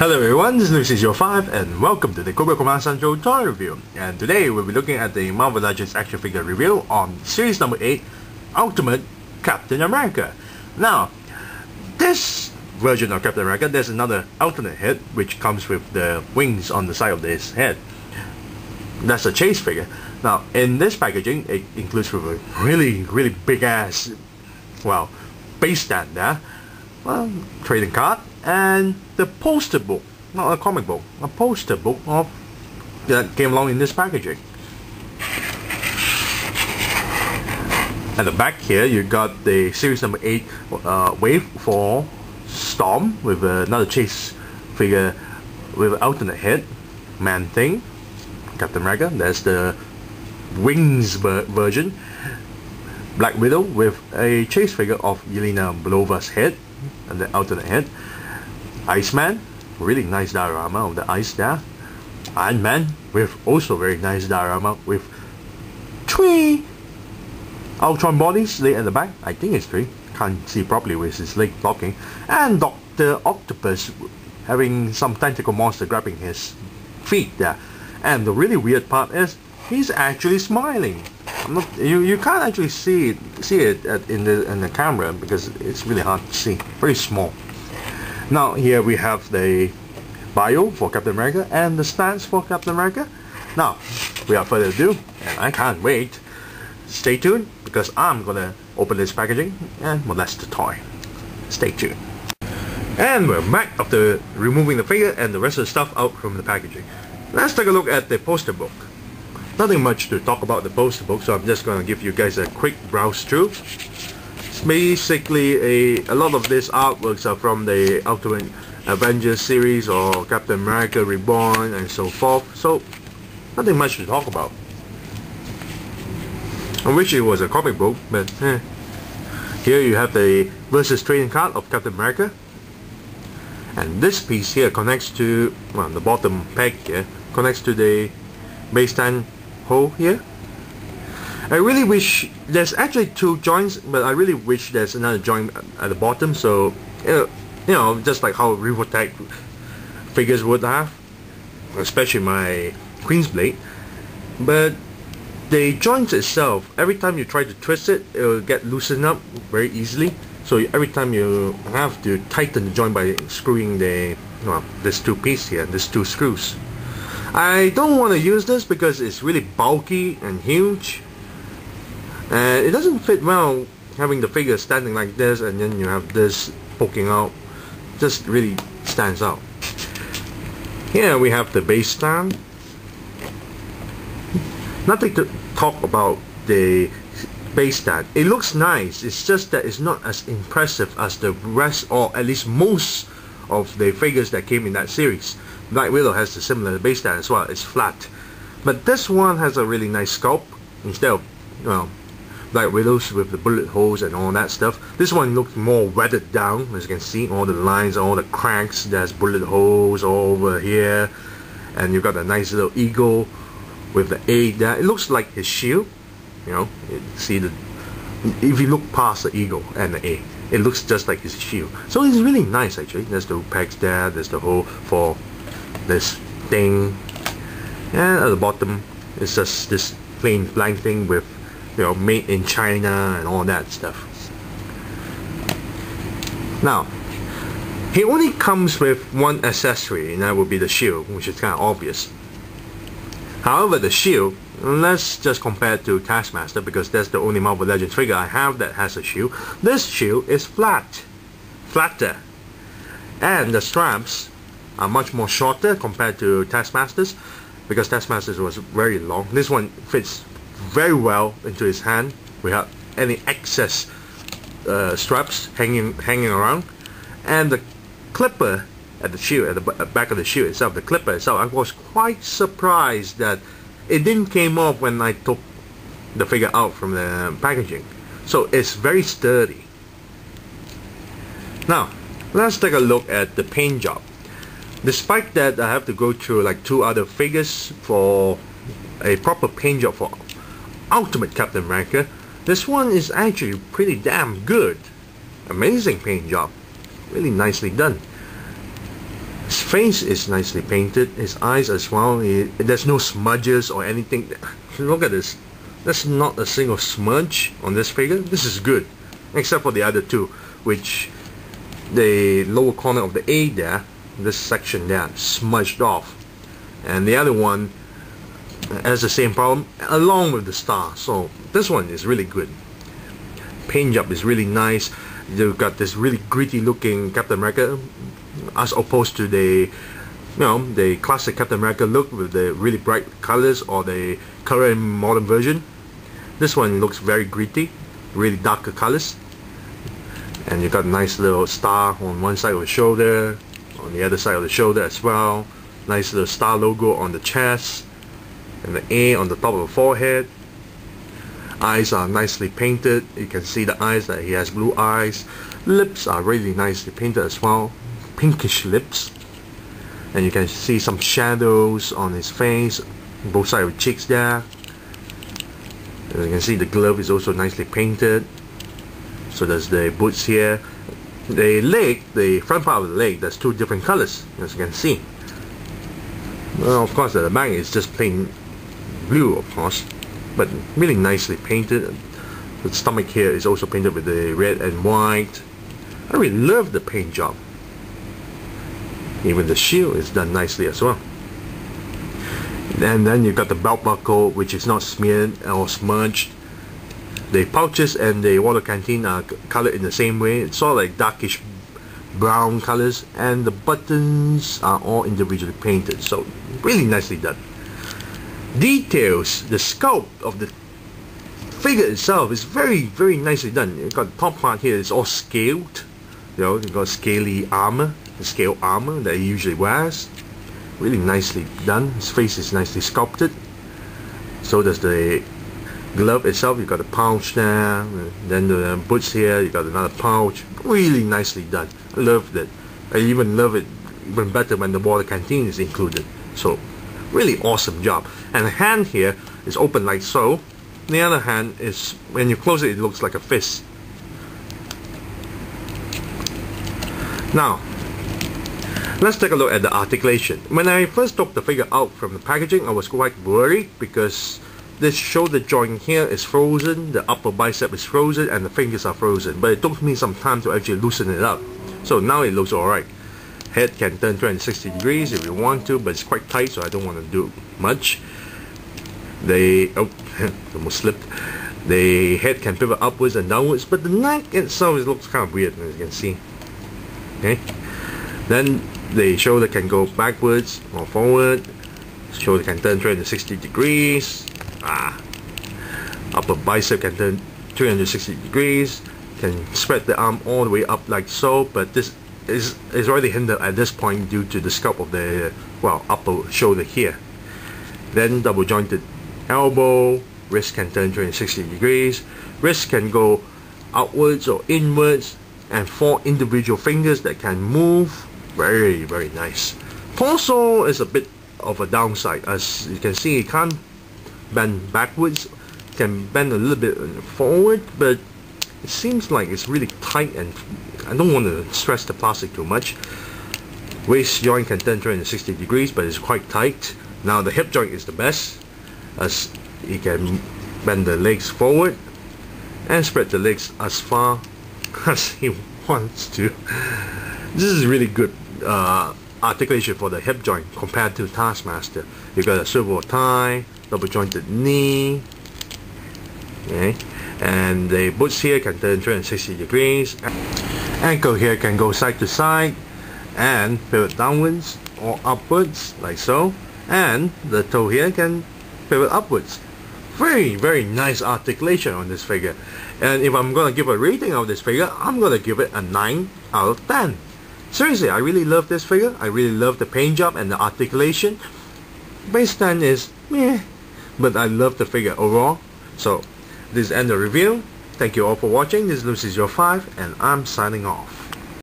Hello everyone, this is Lucy05 and welcome to the Cobra Command Central toy review. And today we'll be looking at the Marvel Legends action figure review on series number 8, Ultimate Captain America. Now, this version of Captain America, there's another alternate head which comes with the wings on the side of this head. That's a chase figure. Now, in this packaging, it includes with a really big ass, well, base stand there, trading card, and the poster book, not a comic book, a poster book of that came along in this packaging. At the back here, you got the series number 8 Wave 4 Storm with another chase figure with alternate head, Man Thing, Captain America. There's the wings version, Black Widow with a chase figure of Yelena Belova's head and the alternate head. Iceman, really nice diorama of the ice there. Iron Man with also very nice diorama with 3 Ultron bodies laid at the back. I think it's 3, can't see properly with his leg blocking. And Dr. Octopus having some tentacle monster grabbing his feet there. And the really weird part is he's actually smiling. You can't actually see it in the camera because it's really hard to see, very small. Now here we have the bio for Captain America and the stance for Captain America. Now, without further ado, and I can't wait, stay tuned because I'm gonna open this packaging and molest the toy. Stay tuned. And we're back after removing the figure and the rest of the stuff out from the packaging. Let's take a look at the poster book. Nothing much to talk about the poster book, so I'm just gonna give you guys a quick browse through. Basically, a lot of these artworks are from the Ultimate Avengers series or Captain America Reborn and so forth, so nothing much to talk about. I wish it was a comic book, but here you have the versus trading card of Captain America, and this piece here connects to, well, the bottom peg here connects to the base stand hole here. I really wish there's actually 2 joints, but I really wish there's another joint at the bottom, so you know, just like how Rivotech figures would have, especially my Queen's Blade. But the joint itself, every time you try to twist it, it will get loosened up very easily. So every time you have to tighten the joint by screwing the, well, this 2 pieces here, these 2 screws. I don't want to use this because it's really bulky and huge. It doesn't fit well having the figure standing like this and then you have this poking out. Just really stands out. Here we have the base stand. Nothing to talk about the base stand. It looks nice, it's just that it's not as impressive as the rest, or at least most of the figures that came in that series. Black Widow has a similar base stand as well, it's flat. But this one has a really nice sculpt instead of, well, Black Widows with the bullet holes and all that stuff. This one looks more weathered down, as you can see, all the lines, all the cracks, there's bullet holes all over here. And you've got a nice little eagle with the A there. It looks like his shield, you know, see the, if you look past the eagle and the A, it looks just like his shield. So it's really nice actually. There's the pegs there, there's the hole for this thing. And at the bottom, it's just this plain blank thing with, you know, made in China and all that stuff. Now, he only comes with 1 accessory, and that would be the shield, which is kind of obvious. However, the shield, let's just compare it to Taskmaster because that's the only Marvel Legends figure I have that has a shield. This shield is flatter, and the straps are much more shorter compared to Taskmaster's because Taskmaster's was very long. This one fits very well into his hand without any excess straps hanging around. And the clipper at the shield, at the back of the shield itself, the clipper itself, I was quite surprised that it didn't came off when I took the figure out from the packaging. So it's very sturdy. Now let's take a look at the paint job. Despite that, I have to go through like 2 other figures for a proper paint job for Ultimate Captain America. This one is actually pretty damn good. Amazing paint job, really nicely done. face is nicely painted, his eyes as well. There's no smudges or anything. Look at this. There's not a single smudge on this figure. This is good, except for the other two, which the lower corner of the A there, this section there, smudged off, and the other one has the same problem along with the star. So this one is really good. Paint job is really nice. You've got this really gritty looking Captain America, as opposed to the the classic Captain America look with the really bright colors or the current modern version. This one looks very gritty, really darker colors, and you got a nice little star on one side of the shoulder, on the other side of the shoulder as well. Nice little star logo on the chest, and the A on the top of the forehead. Eyes are nicely painted. You can see the eyes, that he has blue eyes. Lips are really nicely painted as well, pinkish lips, and you can see some shadows on his face, both sides of the cheeks there. And you can see the glove is also nicely painted. So there's the boots here. The leg, the front part of the leg, there's two different colors, as you can see. Well, of course the back is just plain blue, of course, but really nicely painted. The stomach here is also painted with the red and white. I really love the paint job. Even the shield is done nicely as well. And then you've got the belt buckle, which is not smeared or smudged. The pouches and the water canteen are colored in the same way. It's all like darkish brown colors, and the buttons are all individually painted. So really nicely done. Details, the sculpt of the figure itself is very, very nicely done. You've got the top part here is all scaled. You've got scaly armor, the scale armor that he usually wears. Really nicely done. His face is nicely sculpted. So does the glove itself. You've got a pouch there. Then the boots here, you got another pouch. Really nicely done. I love that. I even love it even better when the water canteen is included. So really awesome job. And the hand here is open like so. The other hand is, when you close it, it looks like a fist. Now, let's take a look at the articulation. When I first took the figure out from the packaging, I was quite worried because this shoulder joint here is frozen, the upper bicep is frozen, and the fingers are frozen. But it took me some time to actually loosen it up. So now it looks alright. Head can turn 360 degrees if you want to, but it's quite tight, so I don't want to do much. Almost slipped. The head can pivot upwards and downwards, but the neck itself looks kind of weird, as you can see. Okay. Then the shoulder can go backwards or forward. Shoulder can turn 360 degrees. Upper bicep can turn 360 degrees. Can spread the arm all the way up like so, but this is already hindered at this point due to the sculpt of the upper shoulder here. Then double jointed elbow. Wrist can turn 360 degrees. Wrist can go outwards or inwards, and 4 individual fingers that can move. Very, very nice. Torso is a bit of a downside. As you can see, it can't bend backwards. It can bend a little bit forward, but it seems like it's really tight, and I don't want to stress the plastic too much. Waist joint can turn 360 degrees, but it's quite tight. Now the hip joint is the best, as he can bend the legs forward and spread the legs as far as he wants to. This is really good articulation for the hip joint compared to Taskmaster. You got a swivel thigh, double jointed knee, okay, and the boots here can turn 360 degrees. Ankle here can go side to side and pivot downwards or upwards like so, and the toe here can pivot upwards. Very, very nice articulation on this figure. And if I'm going to give a rating of this figure, I'm going to give it a 9 out of 10. Seriously, I really love this figure. I really love the paint job and the articulation. Base 10 is meh, but I love the figure overall. So this is the end of the review. Thank you all for watching. This is Lucy's Your 5, and I'm signing off.